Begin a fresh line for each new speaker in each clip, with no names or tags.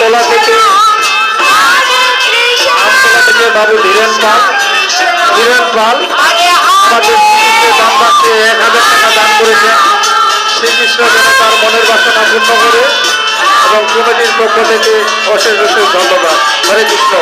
আমতলা থেকে বাবু ধীরেন পাল আমাদের শ্রীকৃষ্ণের দাম পাচ্ছে 1000 টাকা দান করেছেন। শ্রীকৃষ্ণ যেন তার মনের বাসনা পূর্ণ করে এবং কমিটির পক্ষ থেকে অশেষ অশেষ ধন্যবাদ। হরে কৃষ্ণ।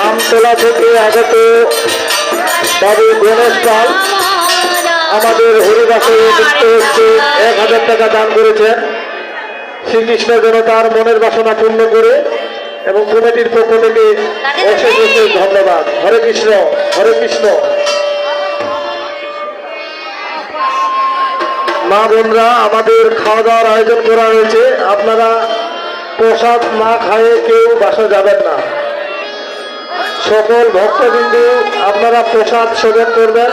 আমতলা থেকে আগত বাবু গণেশ পাল আমাদের হরিদাসে নৃত্য হচ্ছে 1000 টাকা দান করেছেন। শ্রীকৃষ্ণ যেন তার মনের বাসনা পূর্ণ করে এবং কমিটির পক্ষ থেকে অশেষ অশেষ ধন্যবাদ। হরে কৃষ্ণ, হরে কৃষ্ণ। মা বোনরা, আমাদের খাওয়া দাওয়ার আয়োজন করা হয়েছে। আপনারা প্রসাদ না খায়ে কেউ বাসা যাবেন না। সকল ভক্তবিন্দু আপনারা প্রসাদ সেবন করবেন।